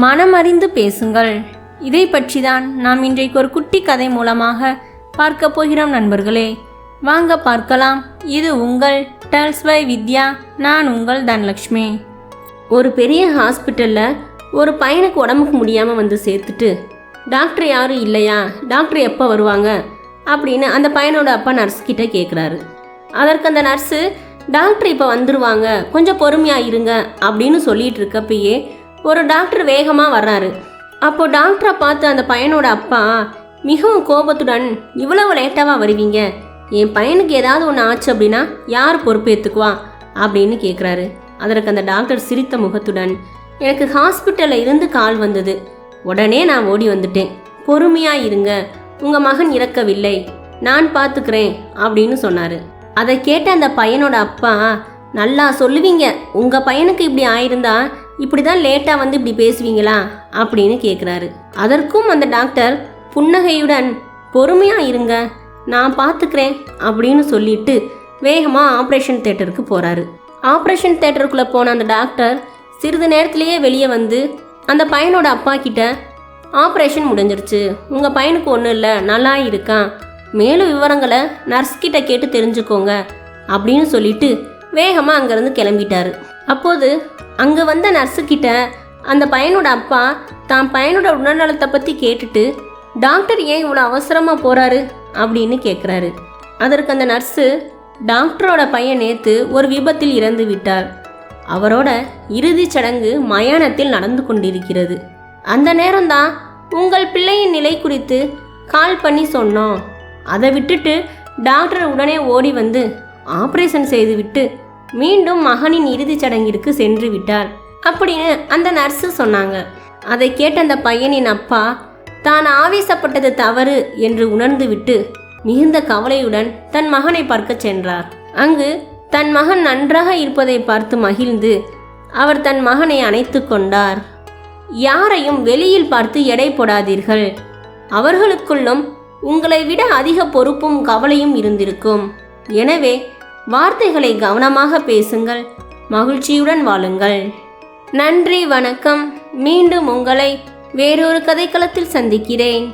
மனமறிந்து பேசுங்கள். இதை பற்றி தான் நாம் இன்றைக்கு ஒரு குட்டி கதை மூலமாக பார்க்க போகிறோம் நண்பர்களே. வாங்க பார்க்கலாம். இது உங்கள் டெல்ஸ் பை வித்யா. நான் உங்கள் தனலக்ஷ்மி. ஒரு பெரிய ஹாஸ்பிட்டலில் ஒரு பையனுக்கு உடம்புக்கு முடியாமல் வந்து சேர்த்துட்டு, டாக்டர் யாரும் இல்லையா, டாக்டர் எப்போ வருவாங்க அப்படின்னு அந்த பையனோட அப்பா நர்ஸ்கிட்ட கேட்குறாரு. அதற்கு அந்த நர்ஸு, டாக்டர் இப்போ வந்துடுவாங்க, கொஞ்சம் பொறுமையாக இருங்க அப்படின்னு சொல்லிட்டு இருக்கப்பயே ஒரு டாக்டர் வேகமாக வர்றாரு. அப்போ டாக்டரை பார்த்து அந்த பையனோட அப்பா மிகவும் கோபத்துடன், இவ்வளவு லேட்டாக வருவீங்க, என் பையனுக்கு ஏதாவது ஒன்று ஆச்சு அப்படின்னா யார் பொறுப்பேற்றுக்குவா அப்படின்னு கேட்குறாரு. அதற்கு அந்த டாக்டர் சிரித்த முகத்துடன், எனக்கு ஹாஸ்பிட்டலில் இருந்து கால் வந்தது, உடனே நான் ஓடி வந்துட்டேன், பொறுமையாக இருங்க, உங்கள் மகன் இறக்கவில்லை, நான் பார்த்துக்கிறேன் அப்படின்னு சொன்னார். அதை கேட்ட அந்த பையனோட அப்பா, நல்லா சொல்லுவீங்க, உங்கள் பையனுக்கு இப்படி ஆயிருந்தா இப்படி தான் லேட்டாக வந்து இப்படி பேசுவீங்களா அப்படின்னு கேட்குறாரு. அதற்கும் அந்த டாக்டர் புன்னகையுடன், பொறுமையாக இருங்க, நான் பார்த்துக்கிறேன் அப்படின்னு சொல்லிட்டு வேகமாக ஆப்ரேஷன் தேட்டருக்கு போகிறாரு. ஆப்ரேஷன் தேட்டருக்குள்ளே போன அந்த டாக்டர் சிறிது நேரத்திலேயே வெளியே வந்து அந்த பையனோட அப்பா கிட்ட, ஆப்ரேஷன் முடிஞ்சிருச்சு, உங்கள் பையனுக்கு ஒன்றும் இல்லை, நல்லா இருக்கான், மேலும் விவரங்களை நர்ஸ்கிட்ட கேட்டு தெரிஞ்சுக்கோங்க அப்படின்னு சொல்லிட்டு வேகமாக அங்கேருந்து கிளம்பிட்டாரு. அப்போது அங்கே வந்த நர்ஸுக்கிட்ட அந்த பையனோட அப்பா தான் பையனோட உடல்நலத்தை பற்றி கேட்டுட்டு, டாக்டர் ஏன் இவ்வளோ அவசரமாக போகிறாரு அப்படின்னு கேட்குறாரு. அதற்கு அந்த நர்ஸு, டாக்டரோட பையன் நேற்று ஒரு விபத்தில் இறந்து விட்டார், அவரோட இறுதிச் சடங்கு மயானத்தில் நடந்து கொண்டிருக்கிறது, அந்த நேரம்தான் உங்கள் பிள்ளையின் நிலை குறித்து கால் பண்ணி சொன்னோம், அதை விட்டுட்டு டாக்டர் உடனே ஓடி வந்து ஆப்ரேஷன் செய்துவிட்டு மீண்டும் மகனின் இறுதிச் சடங்கிற்கு சென்று விட்டார் அப்படின்னு அந்த நர்ஸு சொன்னாங்க. அதை கேட்ட அந்த பையனின் அப்பா தான் ஆவேசப்பட்டது தவறு என்று உணர்ந்து விட்டு மிகுந்த கவலையுடன் தன் மகனை பார்க்க சென்றார். அங்கு தன் மகன் நன்றாக இருப்பதை பார்த்து மகிழ்ந்து அவர் தன் மகனை அணைத்து கொண்டார். யாரையும் வெளியில் பார்த்து எடை போடாதீர்கள், அவர்களுக்குள்ளும் உங்களை விட அதிக பொறுப்பும் கவலையும் இருந்திருக்கும், எனவே வார்த்தைகளை கவனமாக பேசுங்கள், மகிழ்ச்சியுடன் வாழுங்கள். நன்றி, வணக்கம். மீண்டும் உங்களை வேறொரு கதைக்களத்தில் சந்திக்கிறேன்.